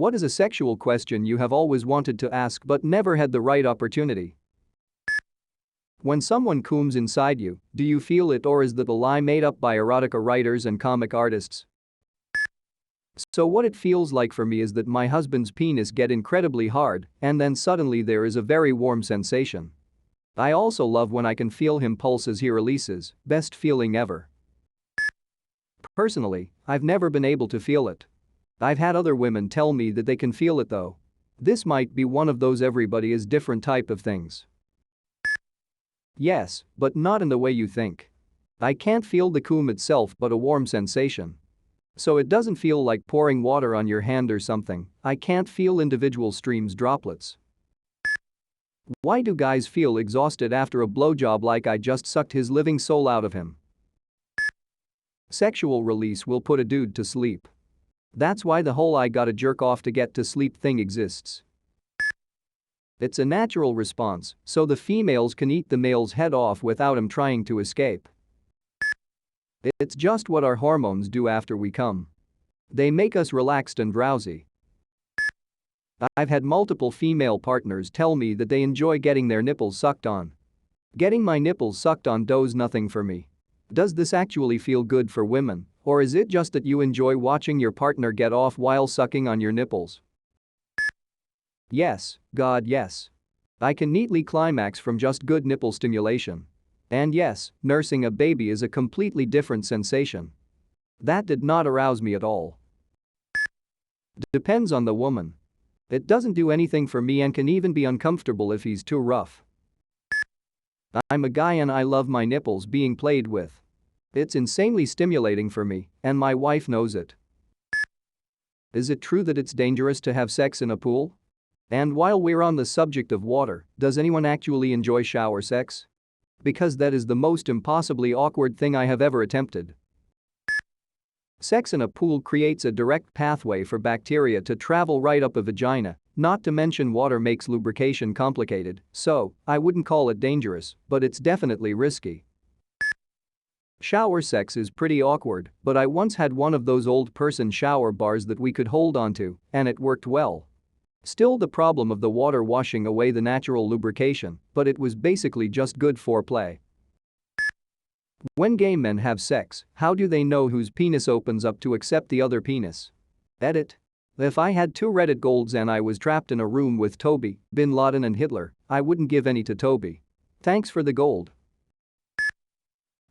What is a sexual question you have always wanted to ask but never had the right opportunity? When someone comes inside you, do you feel it, or is that a lie made up by erotica writers and comic artists? So what it feels like for me is that my husband's penis get incredibly hard and then suddenly there is a very warm sensation. I also love when I can feel him pulse as he releases, best feeling ever. Personally, I've never been able to feel it. I've had other women tell me that they can feel it though. This might be one of those everybody is different type of things. Yes, but not in the way you think. I can't feel the cum itself but a warm sensation. So it doesn't feel like pouring water on your hand or something. I can't feel individual streams droplets. Why do guys feel exhausted after a blowjob like I just sucked his living soul out of him? Sexual release will put a dude to sleep. That's why the whole "I gotta jerk off to get to sleep" thing exists. It's a natural response, so the females can eat the male's head off without him trying to escape. It's just what our hormones do after we come. They make us relaxed and drowsy. I've had multiple female partners tell me that they enjoy getting their nipples sucked on. Getting my nipples sucked on does nothing for me. Does this actually feel good for women, or is it just that you enjoy watching your partner get off while sucking on your nipples? Yes, God yes. I can neatly climax from just good nipple stimulation. And yes, nursing a baby is a completely different sensation. That did not arouse me at all. Depends on the woman. It doesn't do anything for me and can even be uncomfortable if he's too rough. I'm a guy and I love my nipples being played with. It's insanely stimulating for me, and my wife knows it. Is it true that it's dangerous to have sex in a pool? And while we're on the subject of water, does anyone actually enjoy shower sex? Because that is the most impossibly awkward thing I have ever attempted. Sex in a pool creates a direct pathway for bacteria to travel right up a vagina, not to mention water makes lubrication complicated, so I wouldn't call it dangerous, but it's definitely risky. Shower sex is pretty awkward, but I once had one of those old person shower bars that we could hold onto, and it worked well. Still the problem of the water washing away the natural lubrication, but it was basically just good foreplay. When gay men have sex, how do they know whose penis opens up to accept the other penis? Edit. If I had 2 Reddit golds and I was trapped in a room with Toby, Bin Laden and Hitler, I wouldn't give any to Toby. Thanks for the gold.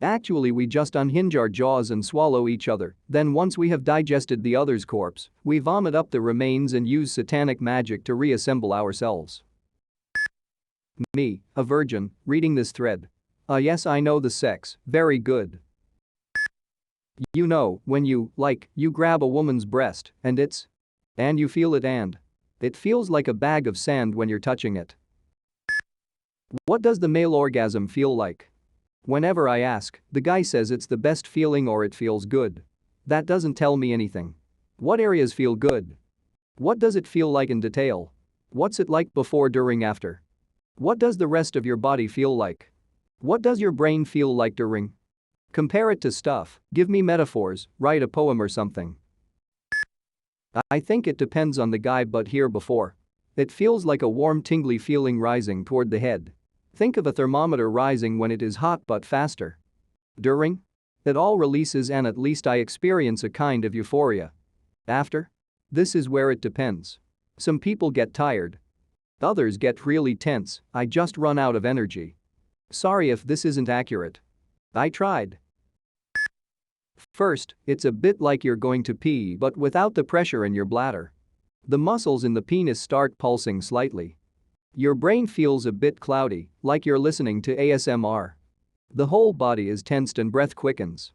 Actually, we just unhinge our jaws and swallow each other, then once we have digested the other's corpse, we vomit up the remains and use satanic magic to reassemble ourselves. Me, a virgin, reading this thread. Yes, I know the sex, very good. You know, when you grab a woman's breast and you feel it and it feels like a bag of sand when you're touching it. What does the male orgasm feel like? Whenever I ask, the guy says it's the best feeling or it feels good. That doesn't tell me anything. What areas feel good? What does it feel like in detail? What's it like before, during, after? What does the rest of your body feel like? What does your brain feel like during? Compare it to stuff, give me metaphors, write a poem or something. I think it depends on the guy, but here before. It feels like a warm tingly feeling rising toward the head. Think of a thermometer rising when it is hot but faster. During? It all releases and at least I experience a kind of euphoria. After? This is where it depends. Some people get tired. Others get really tense, I just run out of energy. Sorry if this isn't accurate. I tried. First, it's a bit like you're going to pee but without the pressure in your bladder. The muscles in the penis start pulsing slightly. Your brain feels a bit cloudy, like you're listening to ASMR. The whole body is tensed and breath quickens.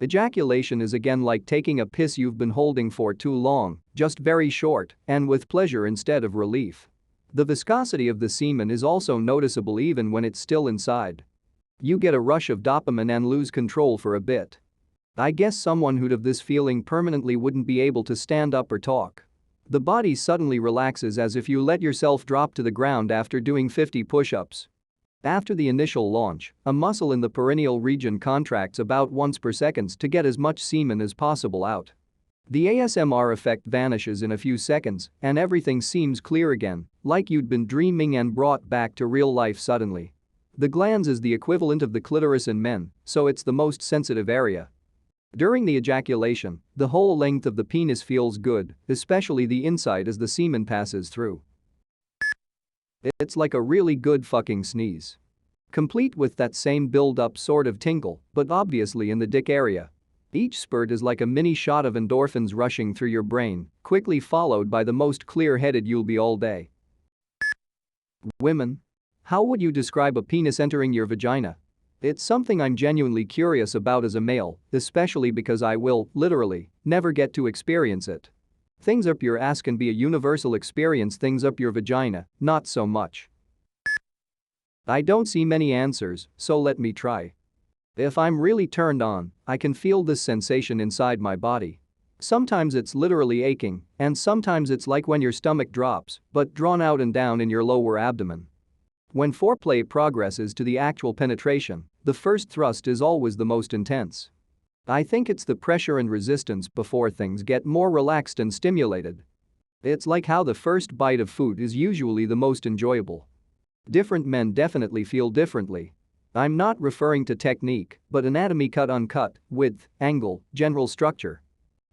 Ejaculation is again like taking a piss you've been holding for too long, just very short and with pleasure instead of relief. The viscosity of the semen is also noticeable even when it's still inside. You get a rush of dopamine and lose control for a bit. I guess someone who'd have this feeling permanently wouldn't be able to stand up or talk. The body suddenly relaxes as if you let yourself drop to the ground after doing 50 push-ups. After the initial launch, a muscle in the perineal region contracts about once per second to get as much semen as possible out. The ASMR effect vanishes in a few seconds and everything seems clear again, like you'd been dreaming and brought back to real life suddenly. The glans is the equivalent of the clitoris in men, so it's the most sensitive area. During the ejaculation, the whole length of the penis feels good, especially the inside as the semen passes through. It's like a really good fucking sneeze. Complete with that same build-up sort of tingle, but obviously in the dick area. Each spurt is like a mini shot of endorphins rushing through your brain, quickly followed by the most clear-headed you'll be all day. Women. How would you describe a penis entering your vagina? It's something I'm genuinely curious about as a male, especially because I will, literally, never get to experience it. Things up your ass can be a universal experience, things up your vagina, not so much. I don't see many answers, so let me try. If I'm really turned on, I can feel this sensation inside my body. Sometimes it's literally aching, and sometimes it's like when your stomach drops, but drawn out and down in your lower abdomen. When foreplay progresses to the actual penetration, the first thrust is always the most intense. I think it's the pressure and resistance before things get more relaxed and stimulated. It's like how the first bite of food is usually the most enjoyable. Different men definitely feel differently. I'm not referring to technique, but anatomy, cut uncut, width, angle, general structure.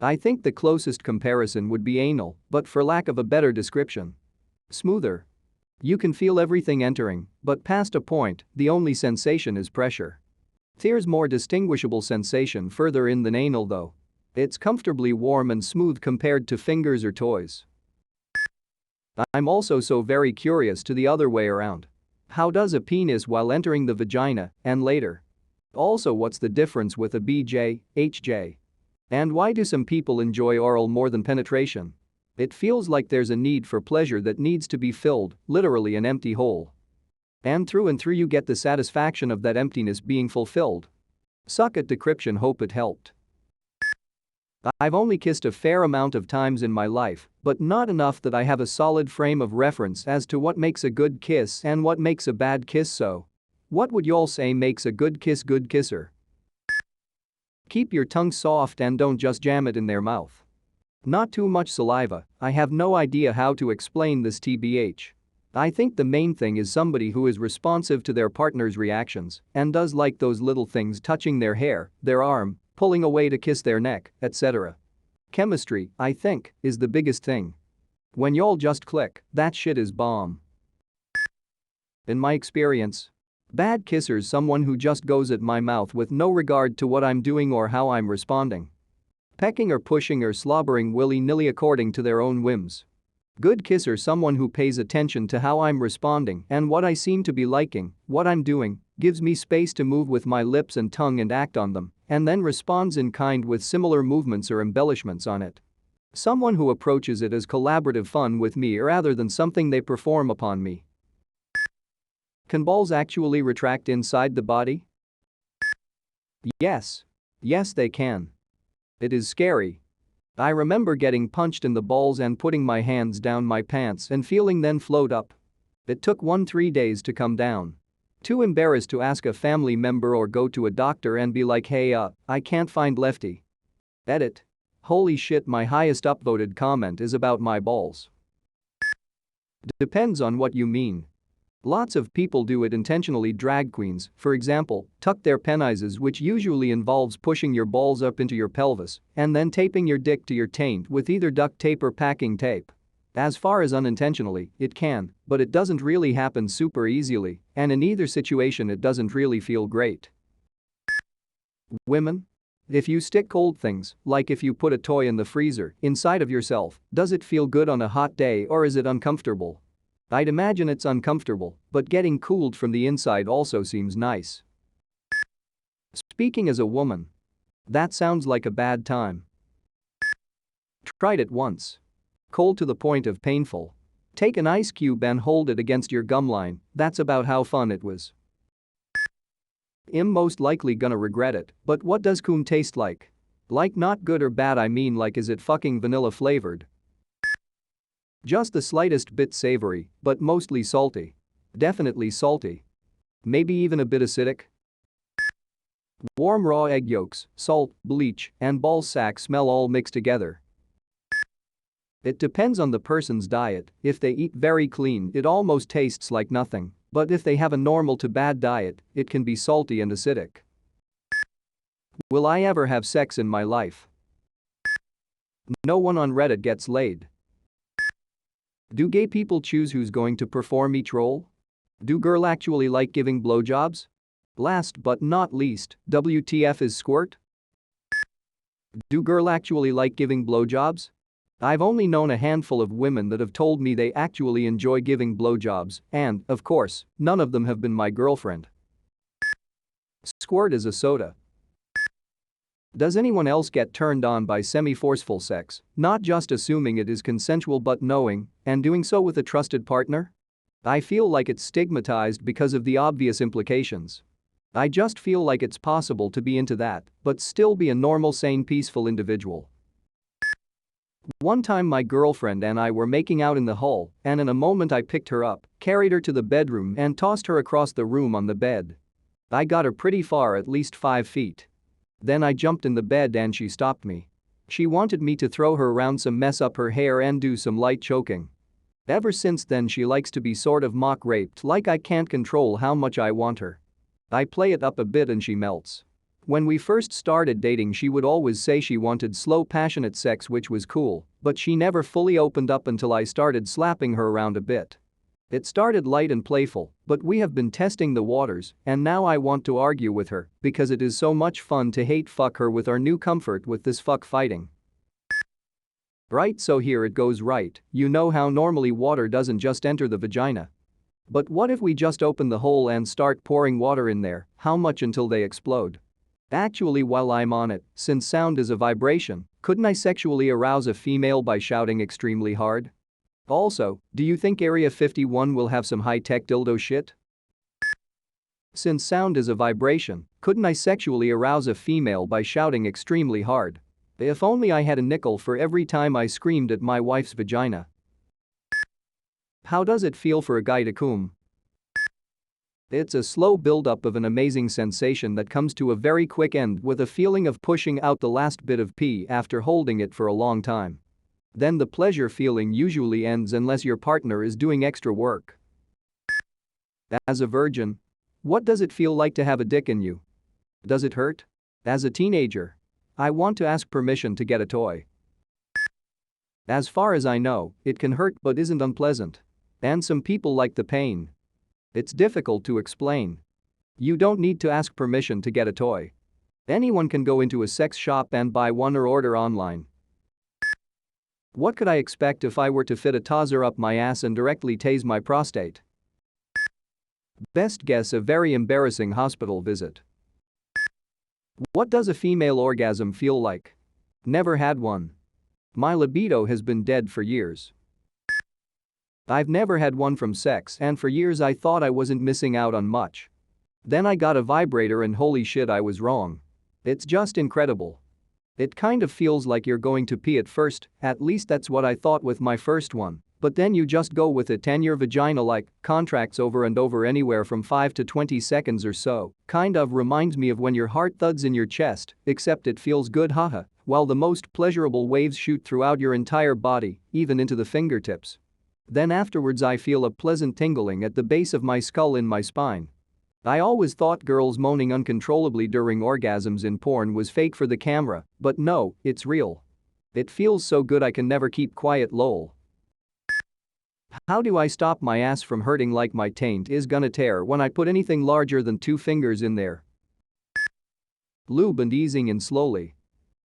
I think the closest comparison would be anal, but for lack of a better description. Smoother. You can feel everything entering, but past a point, the only sensation is pressure. There's more distinguishable sensation further in than anal though. It's comfortably warm and smooth compared to fingers or toys. I'm also so very curious to the other way around. How does a penis while entering the vagina, and later? Also, what's the difference with a BJ, HJ? And why do some people enjoy oral more than penetration? It feels like there's a need for pleasure that needs to be filled, literally an empty hole. And through you get the satisfaction of that emptiness being fulfilled. Suck at decryption, hope it helped. I've only kissed a fair amount of times in my life, but not enough that I have a solid frame of reference as to what makes a good kiss and what makes a bad kiss, so what would y'all say makes a good kiss good kisser? Keep your tongue soft and don't just jam it in their mouth. Not too much saliva, I have no idea how to explain this tbh. I think the main thing is somebody who is responsive to their partner's reactions and does like those little things, touching their hair, their arm, pulling away to kiss their neck, etc. Chemistry, I think, is the biggest thing. When y'all just click, that shit is bomb. In my experience, bad kisser's someone who just goes at my mouth with no regard to what I'm doing or how I'm responding. Pecking or pushing or slobbering willy-nilly according to their own whims. Good kisser someone who pays attention to how I'm responding and what I seem to be liking, what I'm doing, gives me space to move with my lips and tongue and act on them, and then responds in kind with similar movements or embellishments on it. Someone who approaches it as collaborative fun with me rather than something they perform upon me. Can balls actually retract inside the body? Yes. Yes, they can. It is scary. I remember getting punched in the balls and putting my hands down my pants and feeling then float up. It took 3 days to come down. Too embarrassed to ask a family member or go to a doctor and be like, hey I can't find lefty. Edit. Holy shit, my highest upvoted comment is about my balls. Depends on what you mean. Lots of people do it intentionally. Drag queens, for example, tuck their penises, which usually involves pushing your balls up into your pelvis and then taping your dick to your taint with either duct tape or packing tape. As far as unintentionally, it can, but it doesn't really happen super easily, and in either situation it doesn't really feel great. Women? If you stick cold things, like if you put a toy in the freezer, inside of yourself, does it feel good on a hot day or is it uncomfortable? I'd imagine it's uncomfortable, but getting cooled from the inside also seems nice. Speaking as a woman. That sounds like a bad time. Tried it once. Cold to the point of painful. Take an ice cube and hold it against your gum line, that's about how fun it was. I'm most likely gonna regret it, but what does cum taste like? Like not good or bad, I mean like is it fucking vanilla flavored? Just the slightest bit savory, but mostly salty. Definitely salty. Maybe even a bit acidic. Warm raw egg yolks, salt, bleach, and ball sack smell all mixed together. It depends on the person's diet. If they eat very clean, it almost tastes like nothing. But if they have a normal to bad diet, it can be salty and acidic. Will I ever have sex in my life? No one on Reddit gets laid. Do gay people choose who's going to perform each role? Do girls actually like giving blowjobs? Last but not least, WTF is squirt? Do girls actually like giving blowjobs? I've only known a handful of women that have told me they actually enjoy giving blowjobs, and, of course, none of them have been my girlfriend. Squirt is a soda. Does anyone else get turned on by semi-forceful sex, not just assuming it is consensual but knowing, and doing so with a trusted partner? I feel like it's stigmatized because of the obvious implications. I just feel like it's possible to be into that, but still be a normal, sane, peaceful individual. One time my girlfriend and I were making out in the hall, and in a moment I picked her up, carried her to the bedroom and tossed her across the room on the bed. I got her pretty far, at least 5 feet. Then I jumped in the bed and she stopped me. She wanted me to throw her around, some mess up her hair and do some light choking. Ever since then she likes to be sort of mock raped, like I can't control how much I want her. I play it up a bit and she melts. When we first started dating she would always say she wanted slow, passionate sex, which was cool, but she never fully opened up until I started slapping her around a bit. It started light and playful, but we have been testing the waters, and now I want to argue with her because it is so much fun to hate fuck her with our new comfort with this fuck fighting. Right, so here it goes, right, you know how normally water doesn't just enter the vagina. But what if we just open the hole and start pouring water in there? How much until they explode? Actually, while I'm on it, since sound is a vibration, couldn't I sexually arouse a female by shouting extremely hard? Also, do you think Area 51 will have some high-tech dildo shit? Since sound is a vibration, couldn't I sexually arouse a female by shouting extremely hard? If only I had a nickel for every time I screamed at my wife's vagina. How does it feel for a guy to cum? It's a slow buildup of an amazing sensation that comes to a very quick end with a feeling of pushing out the last bit of pee after holding it for a long time. Then the pleasure feeling usually ends unless your partner is doing extra work. As a virgin, what does it feel like to have a dick in you? Does it hurt? As a teenager, I want to ask permission to get a toy. As far as I know, it can hurt but isn't unpleasant. And some people like the pain. It's difficult to explain. You don't need to ask permission to get a toy. Anyone can go into a sex shop and buy one or order online. What could I expect if I were to fit a taser up my ass and directly tase my prostate? Best guess, a very embarrassing hospital visit. What does a female orgasm feel like? Never had one. My libido has been dead for years. I've never had one from sex, and for years I thought I wasn't missing out on much. Then I got a vibrator and holy shit, I was wrong. It's just incredible. It kind of feels like you're going to pee at first, at least that's what I thought with my first one, but then you just go with it and your vagina like contracts over and over, anywhere from 5 to 20 seconds or so. Kind of reminds me of when your heart thuds in your chest, except it feels good, haha, while the most pleasurable waves shoot throughout your entire body, even into the fingertips. Then afterwards I feel a pleasant tingling at the base of my skull in my spine. I always thought girls moaning uncontrollably during orgasms in porn was fake for the camera, but no, it's real. It feels so good I can never keep quiet, lol. How do I stop my ass from hurting like my taint is gonna tear when I put anything larger than 2 fingers in there? Lube and easing in slowly.